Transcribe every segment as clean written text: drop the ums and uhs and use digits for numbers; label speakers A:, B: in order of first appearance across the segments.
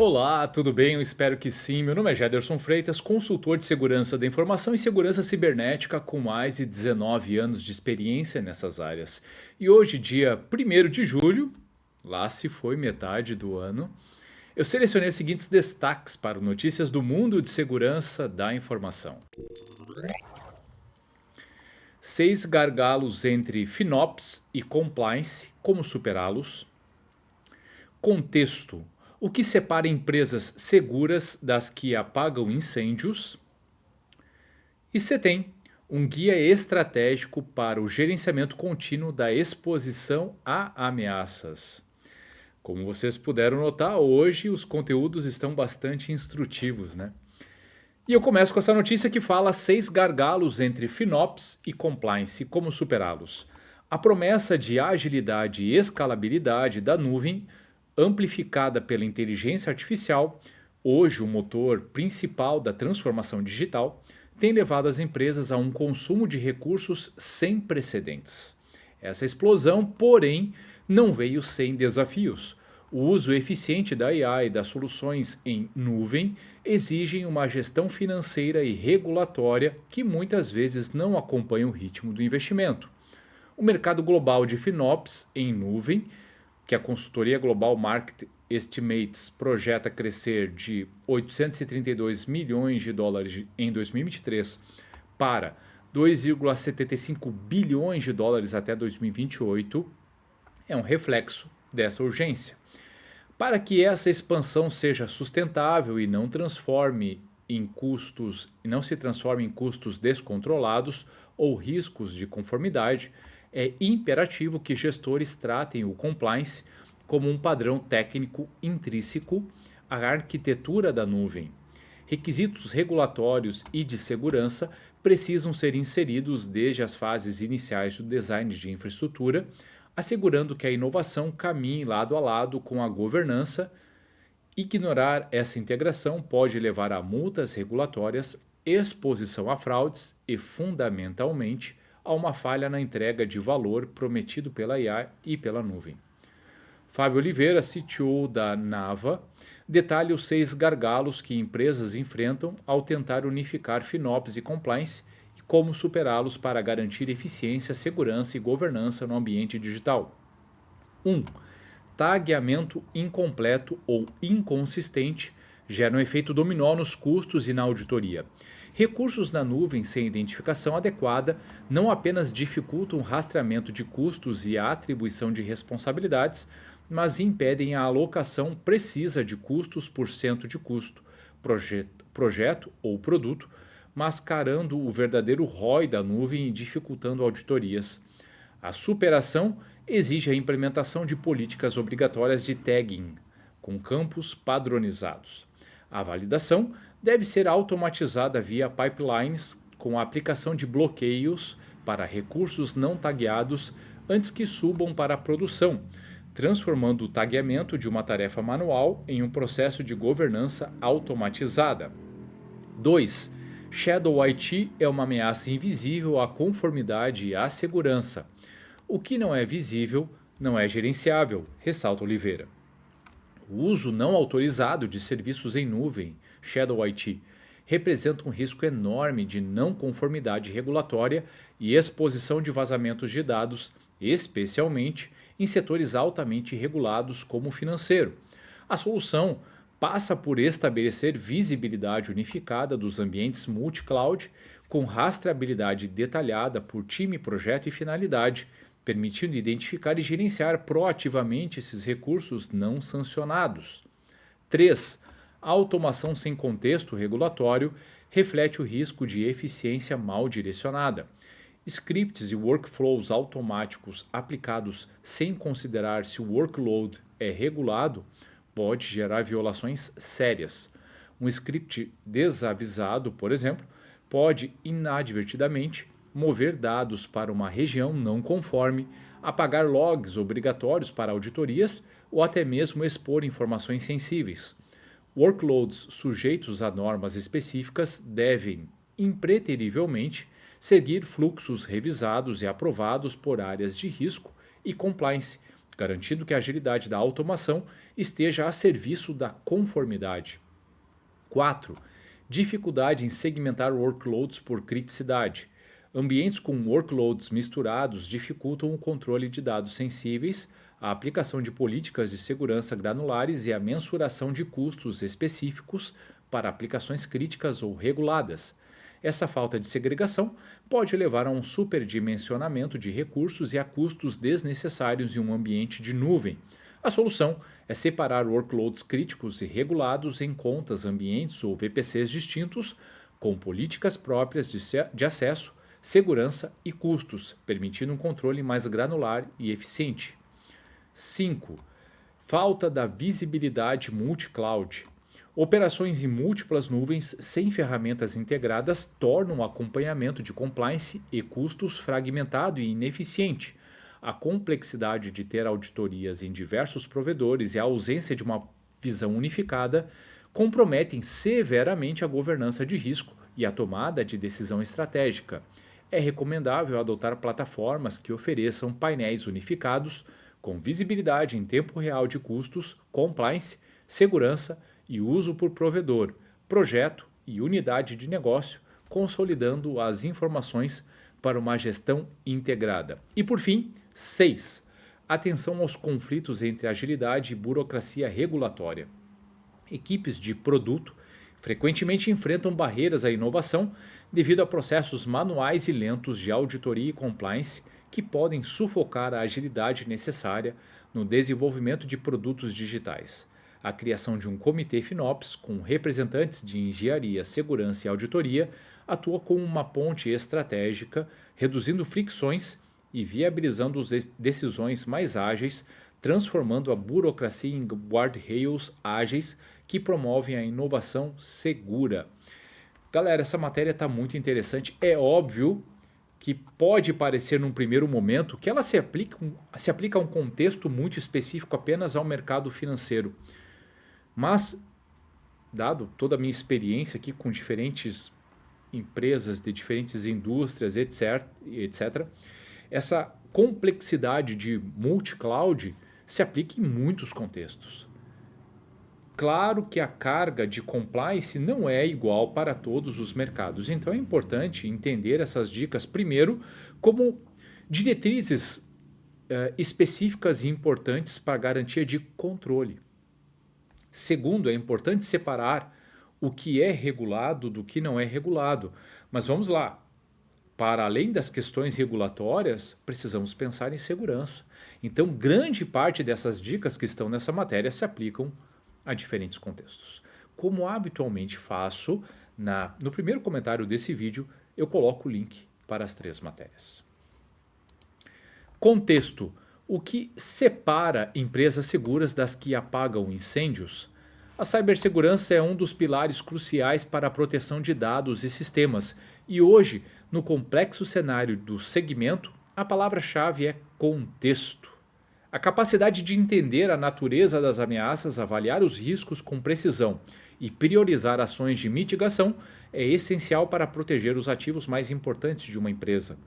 A: Olá, tudo bem? Eu espero que sim. Meu nome é Jederson Freitas, consultor de segurança da informação e segurança cibernética com mais de 19 anos de experiência nessas áreas. E hoje, dia 1º de julho, lá se foi metade do ano, eu selecionei os seguintes destaques para notícias do mundo de segurança da informação. 6 gargalos entre FinOps e Compliance, como superá-los? Contexto: o que separa empresas seguras das que apagam incêndios? E você tem um guia estratégico para o gerenciamento contínuo da exposição a ameaças. Como vocês puderam notar, hoje os conteúdos estão bastante instrutivos, né? E eu começo com essa notícia que fala 6 gargalos entre FinOps e Compliance, como superá-los. A promessa de agilidade e escalabilidade da nuvem, amplificada pela inteligência artificial, hoje o motor principal da transformação digital, tem levado as empresas a um consumo de recursos sem precedentes. Essa explosão, porém, não veio sem desafios. O uso eficiente da AI e das soluções em nuvem exigem uma gestão financeira e regulatória que muitas vezes não acompanha o ritmo do investimento. O mercado global de FinOps em nuvem, que a consultoria global Market Estimates projeta crescer de 832 milhões de dólares em 2023 para 2,75 bilhões de dólares até 2028, é um reflexo dessa urgência. Para que essa expansão seja sustentável e não se transforme em custos descontrolados ou riscos de conformidade, é imperativo que gestores tratem o compliance como um padrão técnico intrínseco à arquitetura da nuvem. Requisitos regulatórios e de segurança precisam ser inseridos desde as fases iniciais do design de infraestrutura, assegurando que a inovação caminhe lado a lado com a governança. Ignorar essa integração pode levar a multas regulatórias, exposição a fraudes e, fundamentalmente, a uma falha na entrega de valor prometido pela IA e pela nuvem. Fábio Oliveira, CTO da Nava, detalha os 6 gargalos que empresas enfrentam ao tentar unificar FinOps e Compliance e como superá-los para garantir eficiência, segurança e governança no ambiente digital. 1. Tagueamento incompleto ou inconsistente gera um efeito dominó nos custos e na auditoria. Recursos na nuvem sem identificação adequada não apenas dificultam o rastreamento de custos e a atribuição de responsabilidades, mas impedem a alocação precisa de custos por cento de custo, projeto ou produto, mascarando o verdadeiro ROI da nuvem e dificultando auditorias. A superação exige a implementação de políticas obrigatórias de tagging, com campos padronizados. A validação deve ser automatizada via pipelines, com a aplicação de bloqueios para recursos não tagueados antes que subam para a produção, transformando o tagueamento de uma tarefa manual em um processo de governança automatizada. 2. Shadow IT é uma ameaça invisível à conformidade e à segurança. O que não é visível não é gerenciável, ressalta Oliveira. O uso não autorizado de serviços em nuvem, Shadow IT, representa um risco enorme de não conformidade regulatória e exposição de vazamentos de dados, especialmente em setores altamente regulados como o financeiro. A solução passa por estabelecer visibilidade unificada dos ambientes multi-cloud com rastreabilidade detalhada por time, projeto e finalidade, permitindo identificar e gerenciar proativamente esses recursos não sancionados. 3. A automação sem contexto regulatório reflete o risco de eficiência mal direcionada. Scripts e workflows automáticos aplicados sem considerar se o workload é regulado pode gerar violações sérias. Um script desavisado, por exemplo, pode inadvertidamente mover dados para uma região não conforme, apagar logs obrigatórios para auditorias ou até mesmo expor informações sensíveis. Workloads sujeitos a normas específicas devem, impreterivelmente, seguir fluxos revisados e aprovados por áreas de risco e compliance, garantindo que a agilidade da automação esteja a serviço da conformidade. 4. Dificuldade em segmentar workloads por criticidade. Ambientes com workloads misturados dificultam o controle de dados sensíveis, a aplicação de políticas de segurança granulares e a mensuração de custos específicos para aplicações críticas ou reguladas. Essa falta de segregação pode levar a um superdimensionamento de recursos e a custos desnecessários em um ambiente de nuvem. A solução é separar workloads críticos e regulados em contas, ambientes ou VPCs distintos, com políticas próprias de acesso, segurança e custos, permitindo um controle mais granular e eficiente. 5. Falta da visibilidade multi-cloud. Operações em múltiplas nuvens sem ferramentas integradas tornam o acompanhamento de compliance e custos fragmentado e ineficiente. A complexidade de ter auditorias em diversos provedores e a ausência de uma visão unificada comprometem severamente a governança de risco e a tomada de decisão estratégica. É recomendável adotar plataformas que ofereçam painéis unificados com visibilidade em tempo real de custos, compliance, segurança e uso por provedor, projeto e unidade de negócio, consolidando as informações para uma gestão integrada. E por fim, 6. Atenção aos conflitos entre agilidade e burocracia regulatória. Equipes de produto frequentemente enfrentam barreiras à inovação devido a processos manuais e lentos de auditoria e compliance que podem sufocar a agilidade necessária no desenvolvimento de produtos digitais. A criação de um comitê FinOps com representantes de engenharia, segurança e auditoria atua como uma ponte estratégica, reduzindo fricções e viabilizando as decisões mais ágeis, transformando a burocracia em guardrails ágeis que promovem a inovação segura. Galera, essa matéria está muito interessante. É óbvio que pode parecer num primeiro momento que ela se aplica a um contexto muito específico apenas ao mercado financeiro. Mas, dado toda a minha experiência aqui com diferentes empresas de diferentes indústrias, etc., essa complexidade de multi-cloud se aplica em muitos contextos. Claro que a carga de compliance não é igual para todos os mercados, então é importante entender essas dicas primeiro como diretrizes específicas e importantes para garantia de controle. Segundo, é importante separar o que é regulado do que não é regulado. Mas vamos lá. Para além das questões regulatórias, precisamos pensar em segurança. Então, grande parte dessas dicas que estão nessa matéria se aplicam a diferentes contextos. Como habitualmente faço, no primeiro comentário desse vídeo, eu coloco o link para as 3 matérias. Contexto. O que separa empresas seguras das que apagam incêndios? A cibersegurança é um dos pilares cruciais para a proteção de dados e sistemas, e hoje, no complexo cenário do segmento, a palavra-chave é contexto. A capacidade de entender a natureza das ameaças, avaliar os riscos com precisão e priorizar ações de mitigação é essencial para proteger os ativos mais importantes de uma empresa.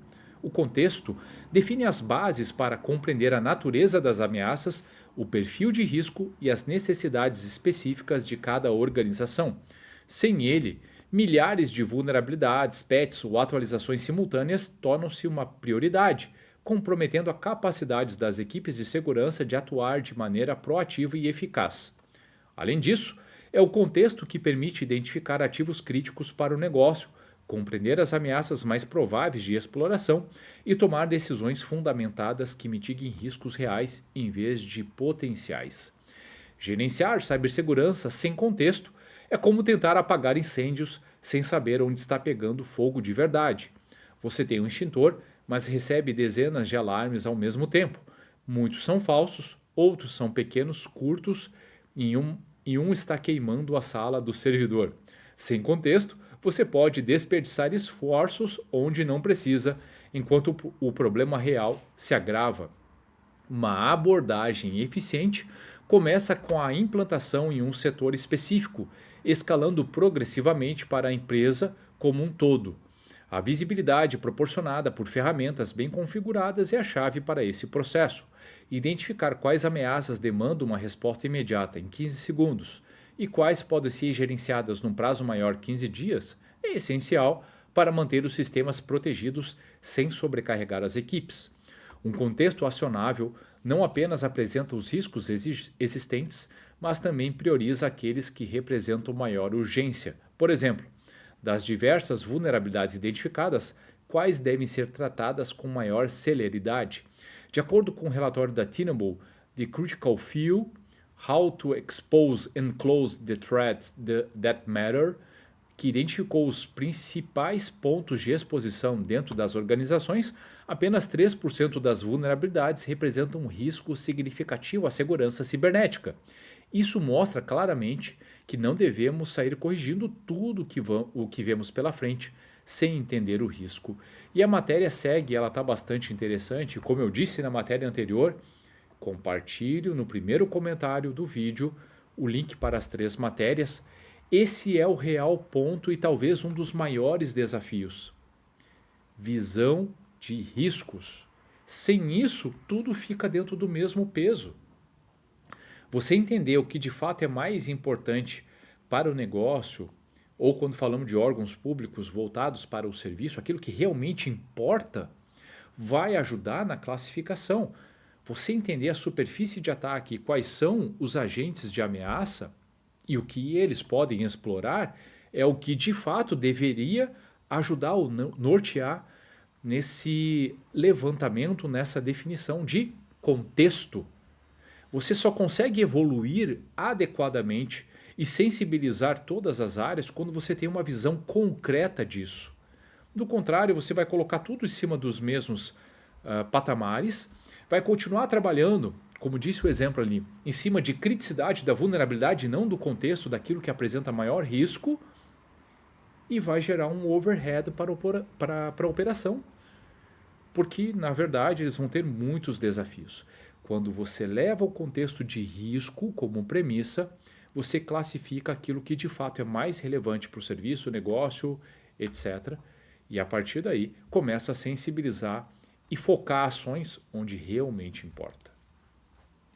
A: O contexto define as bases para compreender a natureza das ameaças, o perfil de risco e as necessidades específicas de cada organização. Sem ele, milhares de vulnerabilidades, patches ou atualizações simultâneas tornam-se uma prioridade, comprometendo a capacidade das equipes de segurança de atuar de maneira proativa e eficaz. Além disso, é o contexto que permite identificar ativos críticos para o negócio, compreender as ameaças mais prováveis de exploração e tomar decisões fundamentadas que mitiguem riscos reais em vez de potenciais. Gerenciar cibersegurança sem contexto é como tentar apagar incêndios sem saber onde está pegando fogo de verdade. Você tem um extintor, mas recebe dezenas de alarmes ao mesmo tempo. Muitos são falsos, outros são pequenos, curtos e um está queimando a sala do servidor. Sem contexto, você pode desperdiçar esforços onde não precisa, enquanto o problema real se agrava. Uma abordagem eficiente começa com a implantação em um setor específico, escalando progressivamente para a empresa como um todo. A visibilidade proporcionada por ferramentas bem configuradas é a chave para esse processo. Identificar quais ameaças demandam uma resposta imediata em 15 segundos e quais podem ser gerenciadas num prazo maior 15 dias é essencial para manter os sistemas protegidos sem sobrecarregar as equipes. Um contexto acionável não apenas apresenta os riscos existentes, mas também prioriza aqueles que representam maior urgência. Por exemplo, das diversas vulnerabilidades identificadas, quais devem ser tratadas com maior celeridade. De acordo com o relatório da Tenable, The Critical Few, How to Expose and Close the Threats That Matter, que identificou os principais pontos de exposição dentro das organizações, apenas 3% das vulnerabilidades representam um risco significativo à segurança cibernética. Isso mostra claramente que não devemos sair corrigindo tudo o que vemos pela frente sem entender o risco. E a matéria segue, ela está bastante interessante. Como eu disse na matéria anterior, compartilho no primeiro comentário do vídeo o link para as 3 matérias. Esse é o real ponto e talvez um dos maiores desafios. Visão de riscos. Sem isso, tudo fica dentro do mesmo peso. Você entender o que de fato é mais importante para o negócio, ou quando falamos de órgãos públicos voltados para o serviço, aquilo que realmente importa, vai ajudar na classificação. Você entender a superfície de ataque, quais são os agentes de ameaça e o que eles podem explorar, é o que de fato deveria ajudar ou nortear nesse levantamento, nessa definição de contexto. Você só consegue evoluir adequadamente e sensibilizar todas as áreas quando você tem uma visão concreta disso. Do contrário, você vai colocar tudo em cima dos mesmos patamares, vai continuar trabalhando, como disse o exemplo ali, em cima de criticidade da vulnerabilidade, não do contexto daquilo que apresenta maior risco, e vai gerar um overhead para a operação. Porque, na verdade, eles vão ter muitos desafios. Quando você leva o contexto de risco como premissa, você classifica aquilo que de fato é mais relevante para o serviço, negócio, etc. E a partir daí começa a sensibilizar e focar ações onde realmente importa.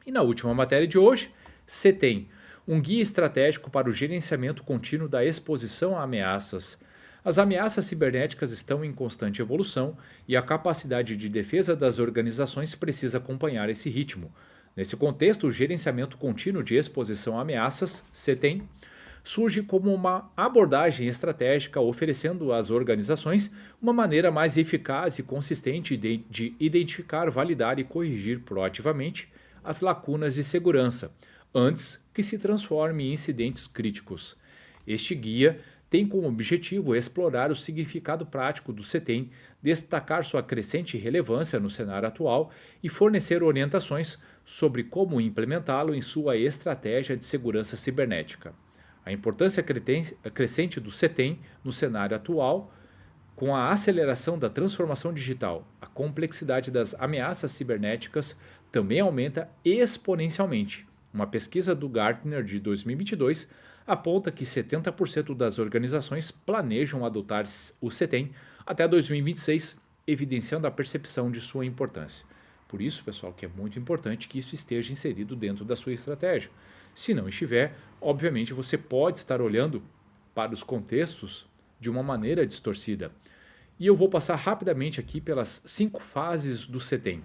A: E na última matéria de hoje, você tem um guia estratégico para o gerenciamento contínuo da exposição a ameaças. As ameaças cibernéticas estão em constante evolução e a capacidade de defesa das organizações precisa acompanhar esse ritmo. Nesse contexto, o gerenciamento contínuo de exposição a ameaças, CTEM, surge como uma abordagem estratégica oferecendo às organizações uma maneira mais eficaz e consistente de identificar, validar e corrigir proativamente as lacunas de segurança, antes que se transforme em incidentes críticos. Este guia tem como objetivo explorar o significado prático do CTEM, destacar sua crescente relevância no cenário atual e fornecer orientações sobre como implementá-lo em sua estratégia de segurança cibernética. A importância crescente do CTEM no cenário atual, com a aceleração da transformação digital, a complexidade das ameaças cibernéticas também aumenta exponencialmente. Uma pesquisa do Gartner de 2022 aponta que 70% das organizações planejam adotar o CTEM até 2026, evidenciando a percepção de sua importância. Por isso, pessoal, que é muito importante que isso esteja inserido dentro da sua estratégia. Se não estiver, obviamente você pode estar olhando para os contextos de uma maneira distorcida. E eu vou passar rapidamente aqui pelas 5 fases do CTEM.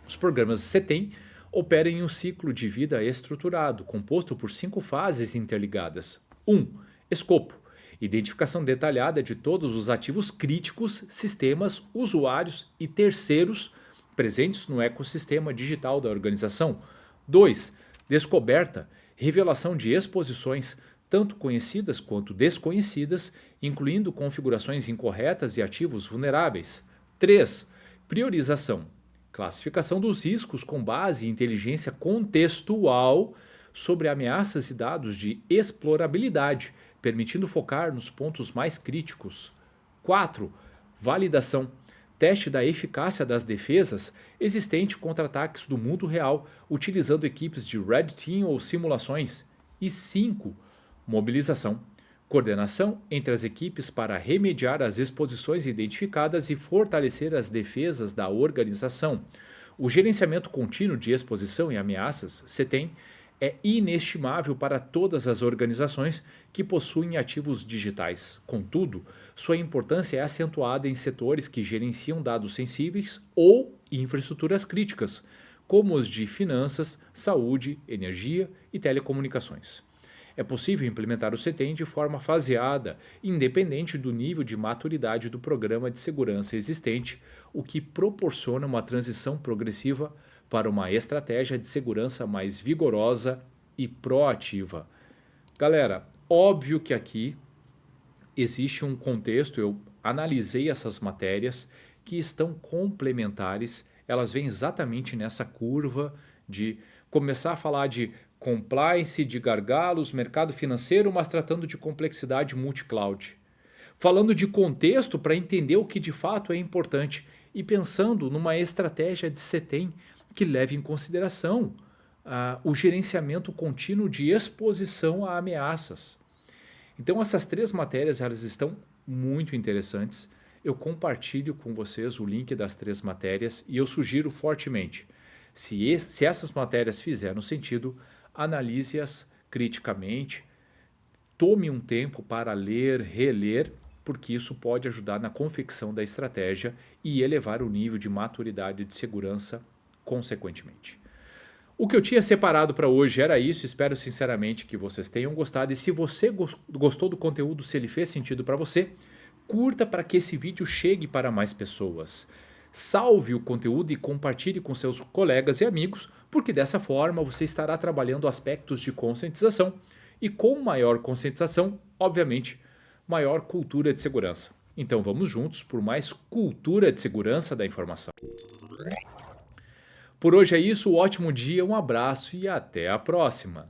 A: Os programas CTEM operam em um ciclo de vida estruturado, composto por 5 fases interligadas. 1. Escopo. Identificação detalhada de todos os ativos críticos, sistemas, usuários e terceiros presentes no ecossistema digital da organização. 2. Descoberta. Revelação de exposições, tanto conhecidas quanto desconhecidas, incluindo configurações incorretas e ativos vulneráveis. 3. Priorização. Classificação dos riscos com base em inteligência contextual sobre ameaças e dados de explorabilidade, permitindo focar nos pontos mais críticos. 4. Validação. Teste da eficácia das defesas existente contra ataques do mundo real, utilizando equipes de Red Team ou simulações. E 5. Mobilização. Coordenação entre as equipes para remediar as exposições identificadas e fortalecer as defesas da organização. O gerenciamento contínuo de exposição e ameaças, CETEM, é inestimável para todas as organizações que possuem ativos digitais. Contudo, sua importância é acentuada em setores que gerenciam dados sensíveis ou infraestruturas críticas, como os de finanças, saúde, energia e telecomunicações. É possível implementar o CETEM de forma faseada, independente do nível de maturidade do programa de segurança existente, o que proporciona uma transição progressiva para uma estratégia de segurança mais vigorosa e proativa. Galera, óbvio que aqui existe um contexto, eu analisei essas matérias que estão complementares, elas vêm exatamente nessa curva de começar a falar de compliance, de gargalos, mercado financeiro, mas tratando de complexidade multi-cloud. Falando de contexto para entender o que de fato é importante e pensando numa estratégia de CETEM que leve em consideração o gerenciamento contínuo de exposição a ameaças. Então essas 3 matérias elas estão muito interessantes. Eu compartilho com vocês o link das 3 matérias e eu sugiro fortemente, se essas matérias fizeram sentido, analise-as criticamente, tome um tempo para ler, reler, porque isso pode ajudar na confecção da estratégia e elevar o nível de maturidade de segurança consequentemente. O que eu tinha separado para hoje era isso, espero sinceramente que vocês tenham gostado e se você gostou do conteúdo, se ele fez sentido para você, curta para que esse vídeo chegue para mais pessoas. Salve o conteúdo e compartilhe com seus colegas e amigos, porque dessa forma você estará trabalhando aspectos de conscientização e com maior conscientização, obviamente, maior cultura de segurança. Então vamos juntos por mais cultura de segurança da informação. Por hoje é isso, um ótimo dia, um abraço e até a próxima!